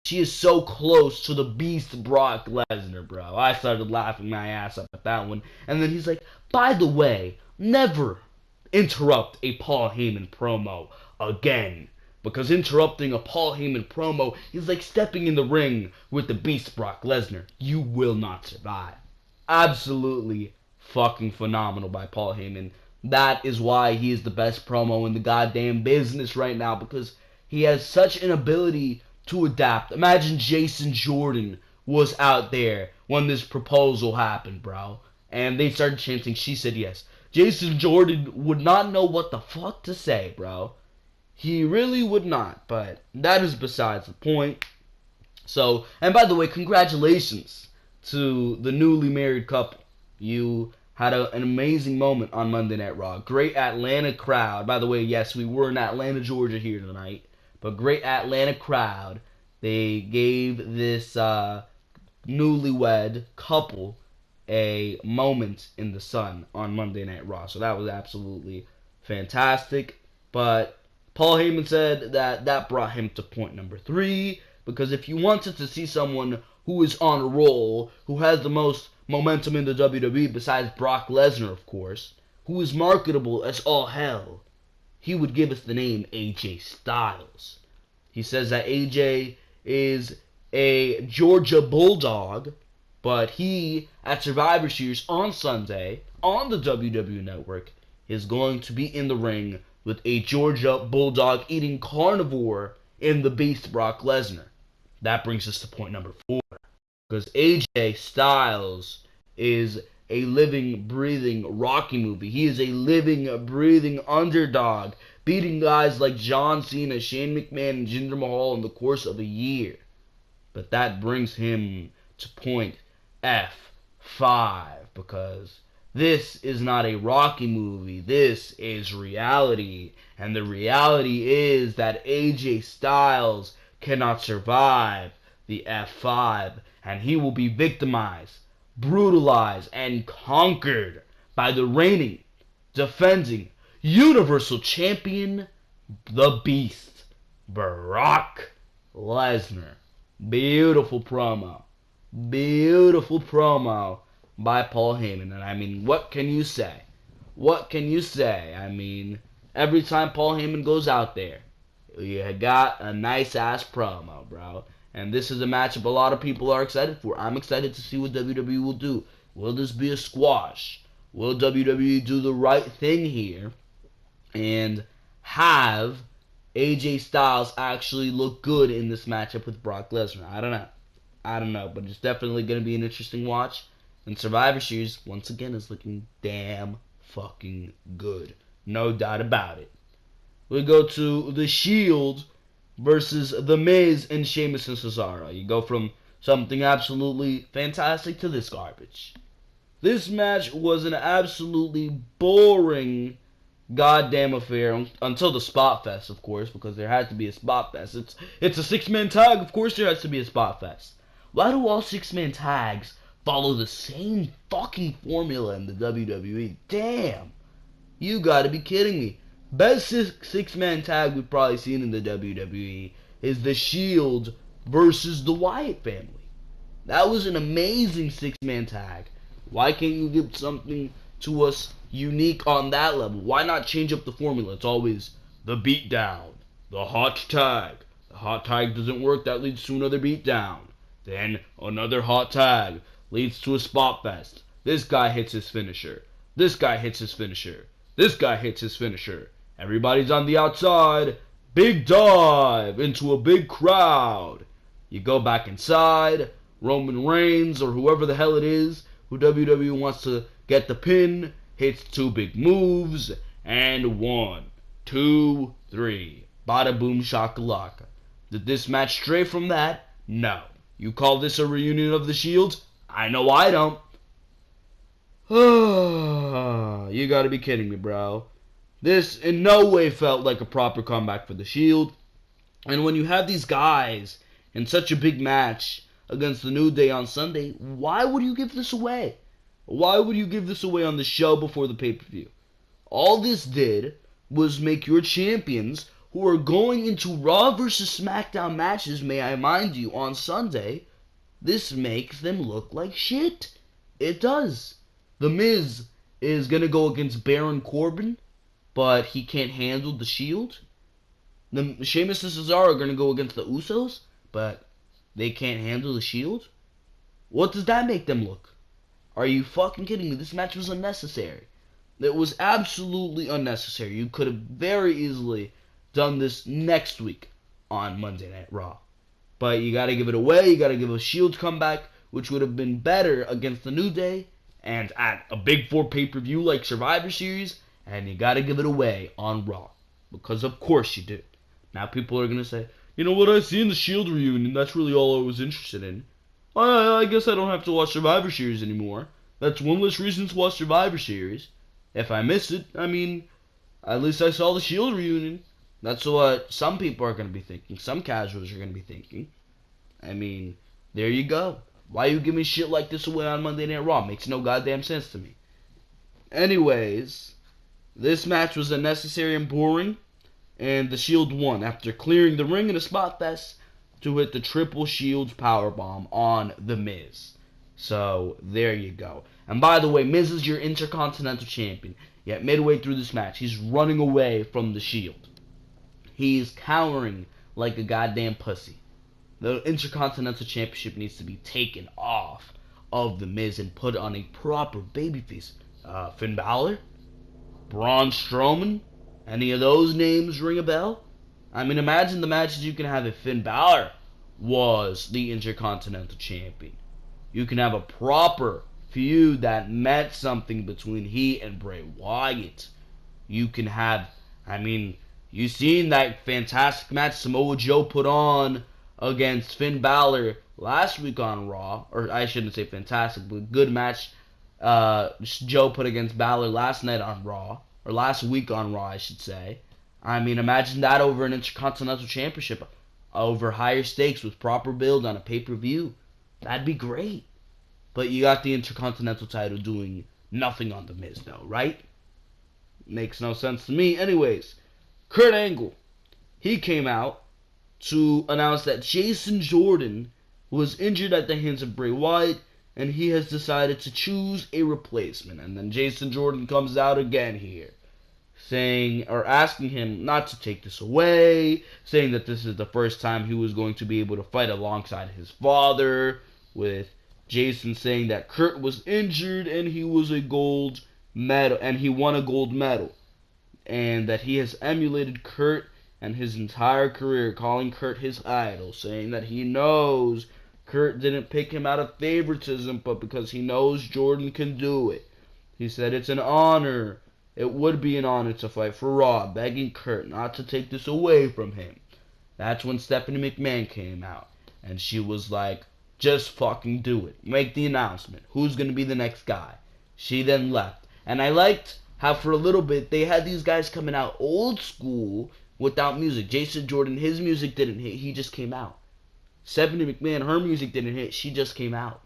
is so close to the beast Brock Lesnar, bro. I started laughing my ass up at that one. And then he's like, by the way, never interrupt a Paul Heyman promo again. Because interrupting a Paul Heyman promo is like stepping in the ring with the beast Brock Lesnar. You will not survive. Absolutely fucking phenomenal by Paul Heyman. That is why he is the best promo in the goddamn business right now, because he has such an ability to adapt. Imagine Jason Jordan was out there when this proposal happened, bro, and they started chanting, "She said yes." Jason Jordan would not know what the fuck to say, bro. He really would not, but that is besides the point. So, and by the way, congratulations to the newly married couple. You had an amazing moment on Monday Night Raw. Great Atlanta crowd. By the way, yes, we were in Atlanta, Georgia here tonight, but great Atlanta crowd. They gave this newlywed couple a moment in the sun on Monday Night Raw. So that was absolutely fantastic. But Paul Heyman said that brought him to point number 3, because if you wanted to see someone who is on a roll, who has the most momentum in the WWE besides Brock Lesnar, of course, who is marketable as all hell, he would give us the name AJ Styles. He says that AJ is a Georgia Bulldog, but he, at Survivor Series on Sunday, on the WWE Network, is going to be in the ring with a Georgia Bulldog eating carnivore in the beast Brock Lesnar. That brings us to point number 4. Because AJ Styles is a living, breathing Rocky movie. He is a living, breathing underdog, beating guys like John Cena, Shane McMahon, and Jinder Mahal in the course of a year. But that brings him to point F5, because This is not a Rocky movie. This is reality. And the reality is that AJ Styles cannot survive the F5. And he will be victimized, brutalized, and conquered by the reigning, defending, Universal Champion, the Beast, Brock Lesnar. Beautiful promo. Beautiful promo by Paul Heyman. And I mean, what can you say? What can you say? I mean, every time Paul Heyman goes out there, you got a nice ass promo, bro. And this is a matchup a lot of people are excited for. I'm excited to see what WWE will do. Will this be a squash? Will WWE do the right thing here and have AJ Styles actually look good in this matchup with Brock Lesnar? I don't know, but it's definitely going to be an interesting watch. And Survivor Series, once again, is looking damn fucking good. No doubt about it. We go to The Shield versus The Miz and Sheamus and Cesaro. You go from something absolutely fantastic to this garbage. This match was an absolutely boring goddamn affair until the spot fest, of course, because there had to be a spot fest. It's a six-man tag, of course there has to be a spot fest. Why do all six-man tags follow the same fucking formula in the WWE? Damn, you gotta be kidding me. Best six-man tag we've probably seen in the WWE is The Shield versus the Wyatt family. That was an amazing six-man tag. Why can't you give something to us unique on that level? Why not change up the formula? It's always the beatdown, the hot tag. The hot tag doesn't work, that leads to another beatdown. Then another hot tag leads to a spot fest. This guy hits his finisher. This guy hits his finisher. This guy hits his finisher. Everybody's on the outside. Big dive into a big crowd. You go back inside. Roman Reigns or whoever the hell it is who WWE wants to get the pin hits two big moves. And 1, 2, 3. Bada boom shakalaka. Did this match stray from that? No. You call this a reunion of the Shield? I know I don't. You gotta be kidding me, bro. This in no way felt like a proper comeback for the Shield. And when you have these guys in such a big match against the New Day on Sunday, why would you give this away? Why would you give this away on the show before the pay-per-view? All this did was make your champions, who are going into Raw versus Smackdown matches, may I mind you, on Sunday, this makes them look like shit. It does. The Miz is going to go against Baron Corbin, but he can't handle the Shield. The Sheamus and Cesaro are going to go against the Usos, but they can't handle the Shield. What does that make them look? Are you fucking kidding me? This match was unnecessary. It was absolutely unnecessary. You could have very easily done this next week on Monday Night Raw. But you got to give it away. You got to give a Shield comeback, which would have been better against the New Day and at a Big Four pay-per-view like Survivor Series. And you got to give it away on Raw. Because of course you do. Now people are going to say, you know what, I see in the Shield reunion, that's really all I was interested in. I guess I don't have to watch Survivor Series anymore. That's one less reason to watch Survivor Series. If I miss it, I mean, at least I saw the Shield reunion. That's what some people are going to be thinking. Some casuals are going to be thinking. I mean, there you go. Why you giving shit like this away on Monday Night Raw? Makes no goddamn sense to me. Anyways, this match was unnecessary and boring. And the Shield won after clearing the ring in a spot fest to hit the triple Shield powerbomb on The Miz. So, there you go. And by the way, Miz is your Intercontinental Champion. Yet midway through this match, he's running away from the Shield. He's cowering like a goddamn pussy. The Intercontinental Championship needs to be taken off of The Miz and put on a proper babyface. Finn Balor? Braun Strowman? Any of those names ring a bell? I mean, imagine the matches you can have if Finn Balor was the Intercontinental Champion. You can have a proper feud that meant something between he and Bray Wyatt. You can have, I mean, you seen that fantastic match Samoa Joe put on against Finn Balor last week on Raw. Or I shouldn't say fantastic, but good match Joe put against Balor last night on Raw, or last week on Raw, I should say. I mean, imagine that over an Intercontinental Championship, over higher stakes with proper build on a pay-per-view. That'd be great. But you got the Intercontinental title doing nothing on The Miz, though, right? Makes no sense to me. Anyways, Kurt Angle, he came out to announce that Jason Jordan was injured at the hands of Bray Wyatt, and he has decided to choose a replacement. And then Jason Jordan comes out again here, saying, or asking him not to take this away, saying that this is the first time he was going to be able to fight alongside his father, with Jason saying that Kurt was injured and he was a gold medal, and he won a gold medal, and that he has emulated Kurt and his entire career, calling Kurt his idol, saying that he knows Kurt didn't pick him out of favoritism, but because he knows Jordan can do it. He said it's an honor. It would be an honor to fight for Raw, begging Kurt not to take this away from him. That's when Stephanie McMahon came out, and she was like, just fucking do it. Make the announcement. Who's going to be the next guy? She then left. And I liked how for a little bit they had these guys coming out old school without music. Jason Jordan, his music didn't hit. He just came out. Stephanie McMahon, her music didn't hit. She just came out.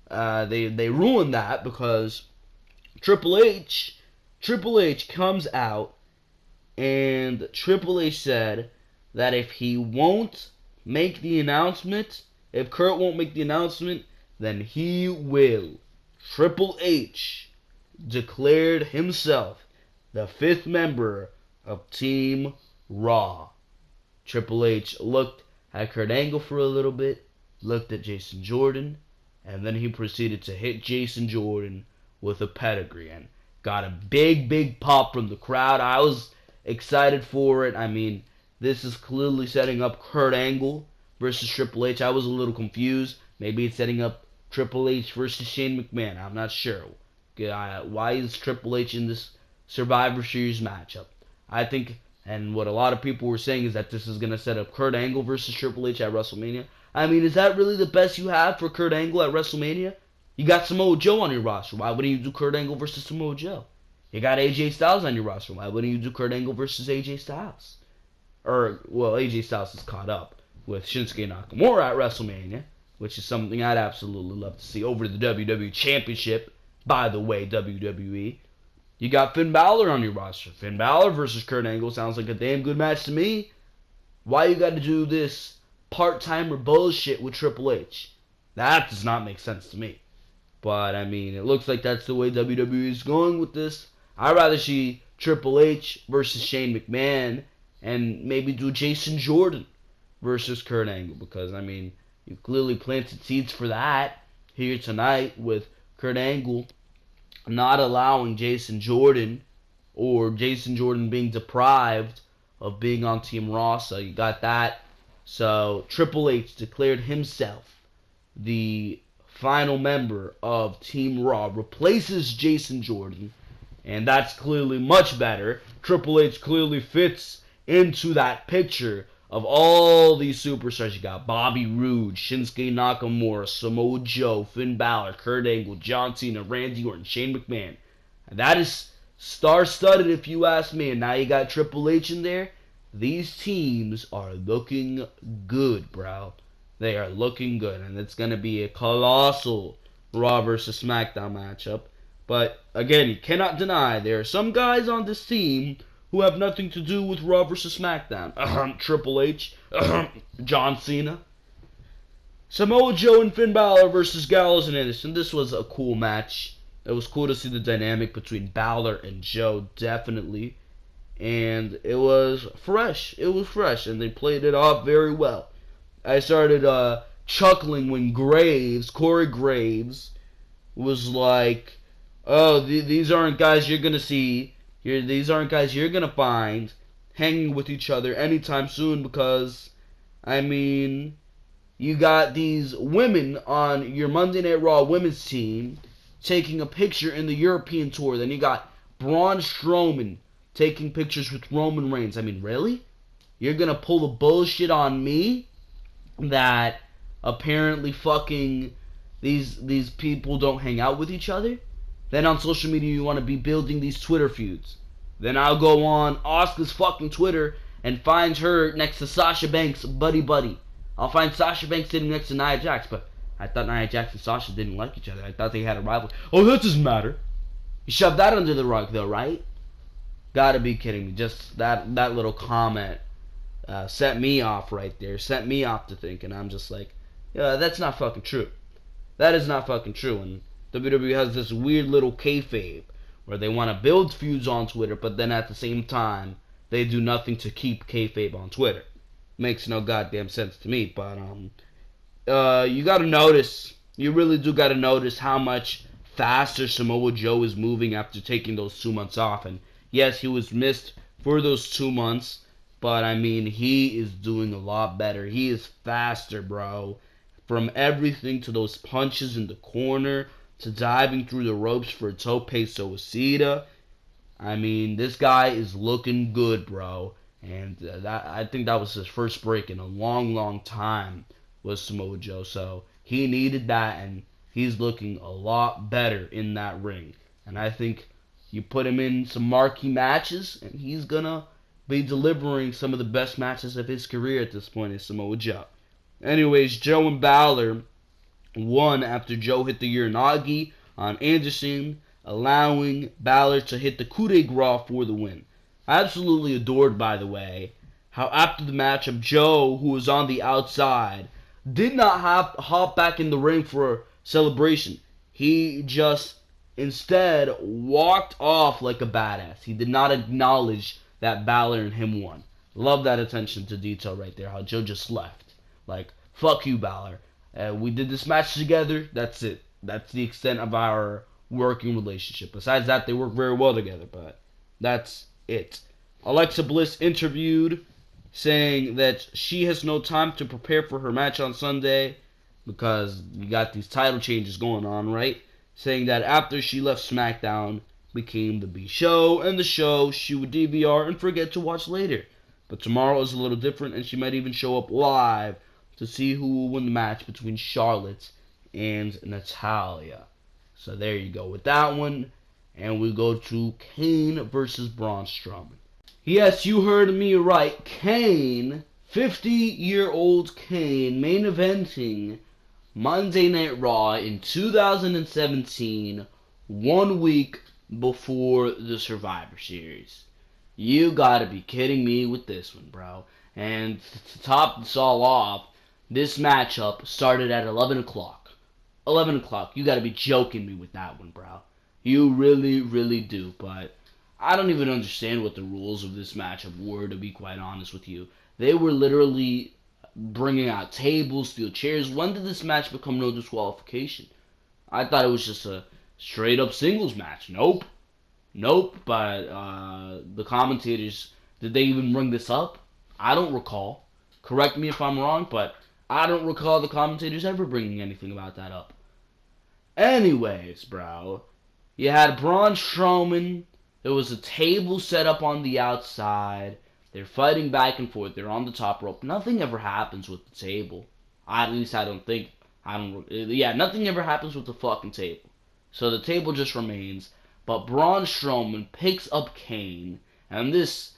They ruined that because Triple H comes out, and Triple H said that if he won't make the announcement, if Kurt won't make the announcement, then he will. Triple H declared himself the 5th member of Team Raw. Triple H looked at Kurt Angle for a little bit, looked at Jason Jordan, and then he proceeded to hit Jason Jordan with a pedigree and got a big pop from the crowd. I was excited for it. I mean, this is clearly setting up Kurt Angle versus Triple H. I was a little confused. Maybe it's setting up Triple H versus Shane McMahon. I'm not sure. Why is Triple H in this Survivor Series matchup? I think, and what a lot of people were saying is that this is going to set up Kurt Angle versus Triple H at WrestleMania. I mean, is that really the best you have for Kurt Angle at WrestleMania? You got Samoa Joe on your roster. Why wouldn't you do Kurt Angle versus Samoa Joe? You got AJ Styles on your roster. Why wouldn't you do Kurt Angle versus AJ Styles? AJ Styles is caught up with Shinsuke Nakamura at WrestleMania, which is something I'd absolutely love to see over the WWE Championship. By the way, WWE. You got Finn Balor on your roster. Finn Balor versus Kurt Angle sounds like a damn good match to me. Why you got to do this part-timer bullshit with Triple H? That does not make sense to me. But, I mean, it looks like that's the way WWE is going with this. I'd rather see Triple H versus Shane McMahon and maybe do Jason Jordan versus Kurt Angle. Because, I mean, you clearly planted seeds for that here tonight with Kurt Angle not allowing Jason Jordan, or Jason Jordan being deprived of being on Team Raw. So you got that. So Triple H declared himself the final member of Team Raw, replaces Jason Jordan, and that's clearly much better. Triple H clearly fits into that picture of all these superstars. You got Bobby Roode, Shinsuke Nakamura, Samoa Joe, Finn Balor, Kurt Angle, John Cena, Randy Orton, Shane McMahon. And that is star-studded if you ask me. And now you got Triple H in there. These teams are looking good, bro. They are looking good. And it's going to be a colossal Raw versus SmackDown matchup. But, again, you cannot deny there are some guys on this team who have nothing to do with Raw vs. SmackDown. Triple H. John Cena. Samoa Joe and Finn Balor versus Gallows and Anderson. This was a cool match. It was cool to see the dynamic between Balor and Joe, definitely. And it was fresh. It was fresh, and they played it off very well. I started chuckling when Corey Graves, was like, oh, these aren't guys you're going to see. These aren't guys you're going to find hanging with each other anytime soon because, I mean, you got these women on your Monday Night Raw women's team taking a picture in the European tour. Then you got Braun Strowman taking pictures with Roman Reigns. I mean, really? You're going to pull the bullshit on me that apparently fucking these people don't hang out with each other. Then on social media you want to be building these Twitter feuds. Then I'll go on Asuka's fucking Twitter and find her next to Sasha Banks, buddy. I'll find Sasha Banks sitting next to Nia Jax, but I thought Nia Jax and Sasha didn't like each other. I thought they had a rivalry. Oh, that doesn't matter. You shoved that under the rug though, right? Gotta be kidding me. Just that little comment set me off right there. Set me off to thinking. I'm just like, yeah, that's not fucking true. That is not fucking true. And WWE has this weird little kayfabe where they want to build feuds on Twitter, but then at the same time they do nothing to keep kayfabe on Twitter. Makes no goddamn sense to me. But you gotta notice. You really do gotta notice how much faster Samoa Joe is moving after taking those 2 months off. And yes, he was missed for those 2 months, but I mean, he is doing a lot better. He is faster, bro. From everything to those punches in the corner to diving through the ropes for a tope suicida. I mean, this guy is looking good, bro. And I think that was his first break in a long time was Samoa Joe. So he needed that, and he's looking a lot better in that ring. And I think you put him in some marquee matches, and he's gonna be delivering some of the best matches of his career at this point as Samoa Joe. Anyways, Joe and Balor won after Joe hit the Uranagi on Anderson, allowing Balor to hit the coup de grace for the win. Absolutely adored, by the way, how after the matchup, Joe, who was on the outside, did not hop back in the ring for a celebration. He just instead walked off like a badass. He did not acknowledge that Balor and him won. Love that attention to detail right there, how Joe just left. Like, fuck you, Balor. We did this match together. That's it. That's the extent of our working relationship. Besides that, they work very well together, but that's it. Alexa Bliss interviewed, saying that she has no time to prepare for her match on Sunday because you got these title changes going on, right? Saying that after she left Smackdown, became the B show, and the show she would DVR and forget to watch later. But tomorrow is a little different, and she might even show up live to see who will win the match between Charlotte and Natalya. So there you go with that one. And we go to Kane versus Braun Strowman. Yes, you heard me right. Kane, 50-year-old Kane, main eventing Monday Night Raw in 2017, 1 week before the Survivor Series. You gotta be kidding me with this one, bro. And to top this all off, this matchup started at 11 o'clock. 11 o'clock. You gotta be joking me with that one, bro. You really do. But I don't even understand what the rules of this matchup were, to be quite honest with you. They were literally bringing out tables, steel chairs. When did this match become no disqualification? I thought it was just a straight up singles match. Nope. But the commentators, did they even bring this up? I don't recall. Correct me if I'm wrong, but I don't recall the commentators ever bringing anything about that up. Anyways, bro, you had Braun Strowman. There was a table set up on the outside. They're fighting back and forth. They're on the top rope. Nothing ever happens with the table. At least I don't think. Nothing ever happens with the fucking table. So the table just remains. But Braun Strowman picks up Kane, and this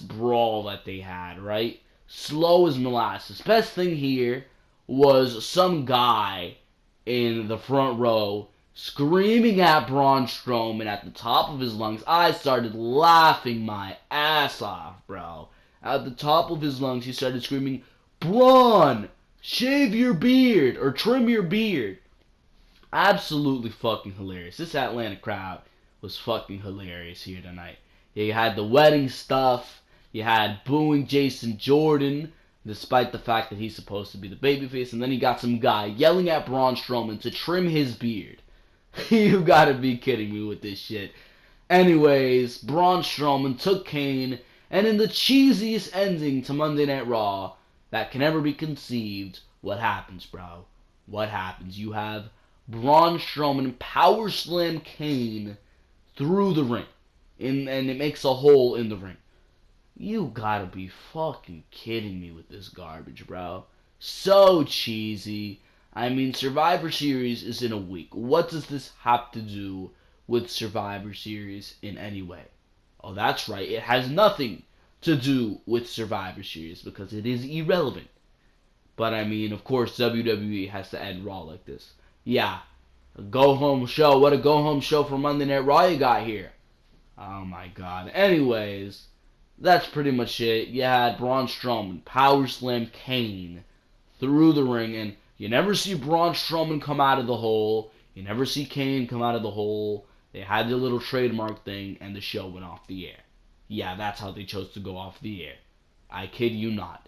brawl that they had, right? Slow as molasses. Best thing here was some guy in the front row screaming at Braun Strowman at the top of his lungs. I started laughing my ass off, bro. At the top of his lungs, he started screaming, "Braun, shave your beard, or trim your beard." Absolutely fucking hilarious. This Atlanta crowd was fucking hilarious here tonight. You had the wedding stuff. You had booing Jason Jordan, despite the fact that he's supposed to be the babyface. And then you got some guy yelling at Braun Strowman to trim his beard. You gotta be kidding me with this shit. Anyways, Braun Strowman took Kane, and in the cheesiest ending to Monday Night Raw that can ever be conceived, what happens, bro? What happens? You have Braun Strowman power slam Kane through the ring, and it makes a hole in the ring. You gotta be fucking kidding me with this garbage, bro. So cheesy. I mean, Survivor Series is in a week. What does this have to do with Survivor Series in any way? Oh, that's right. It has nothing to do with Survivor Series because it is irrelevant. But I mean, of course, WWE has to end Raw like this. Yeah, a go-home show. What a go-home show for Monday Night Raw you got here. Oh my god. Anyways, that's pretty much it. You had Braun Strowman power slam Kane through the ring, and you never see Braun Strowman come out of the hole. You never see Kane come out of the hole. They had their little trademark thing, and the show went off the air. Yeah, that's how they chose to go off the air. I kid you not.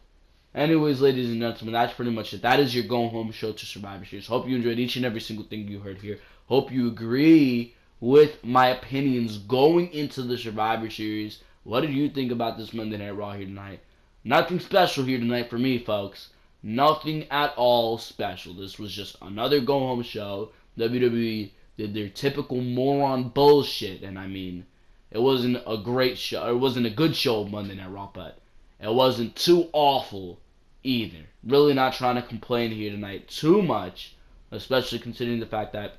Anyways, ladies and gentlemen, that's pretty much it. That is your go-home show to Survivor Series. Hope you enjoyed each and every single thing you heard here. Hope you agree with my opinions going into the Survivor Series. What did you think about this Monday Night Raw here tonight? Nothing special here tonight for me, folks. Nothing at all special. This was just another go-home show. WWE did their typical moron bullshit, and I mean, it wasn't a great show. It wasn't a good show of Monday Night Raw, but it wasn't too awful either. Really not trying to complain here tonight too much, especially considering the fact that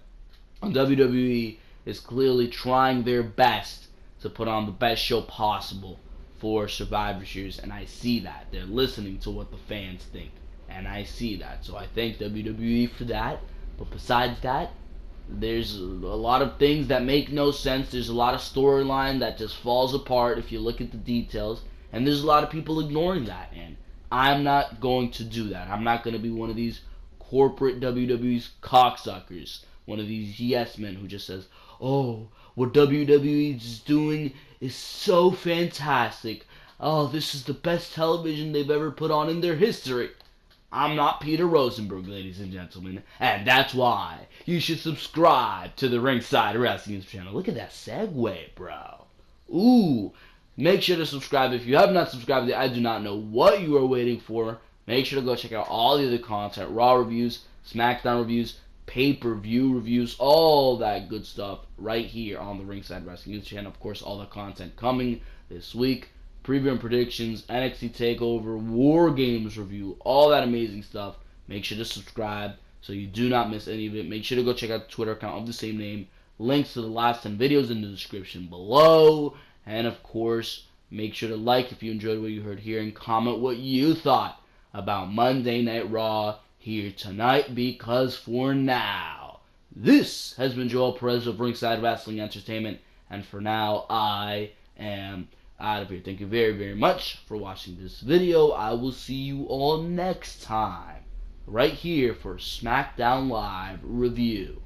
WWE is clearly trying their best to put on the best show possible for Survivor Series, and I see that. They're listening to what the fans think, and I see that. So I thank WWE for that. But besides that, there's a lot of things that make no sense. There's a lot of storyline that just falls apart if you look at the details, and there's a lot of people ignoring that, and I'm not going to do that. I'm not going to be one of these corporate WWE's cocksuckers, one of these yes men who just says, oh, what WWE is doing is so fantastic. Oh, this is the best television they've ever put on in their history. I'm not Peter Rosenberg, ladies and gentlemen, and that's why you should subscribe to the Ringside Wrestling channel. Look at that segue, bro. Ooh, make sure to subscribe. If you have not subscribed, I do not know what you are waiting for. Make sure to go check out all the other content, Raw reviews, Smackdown reviews, pay-per-view reviews, all that good stuff right here on the Ringside Wrestling channel. Of course, all the content coming this week. Preview and predictions, NXT TakeOver, War Games review, all that amazing stuff. Make sure to subscribe so you do not miss any of it. Make sure to go check out the Twitter account of the same name. Links to the last 10 videos in the description below. And of course, make sure to like if you enjoyed what you heard here and comment what you thought about Monday Night Raw here tonight, because for now, this has been Joel Perez of Ringside Wrestling Entertainment, and for now, I am out of here. Thank you very, very much for watching this video. I will see you all next time, right here for SmackDown Live Review.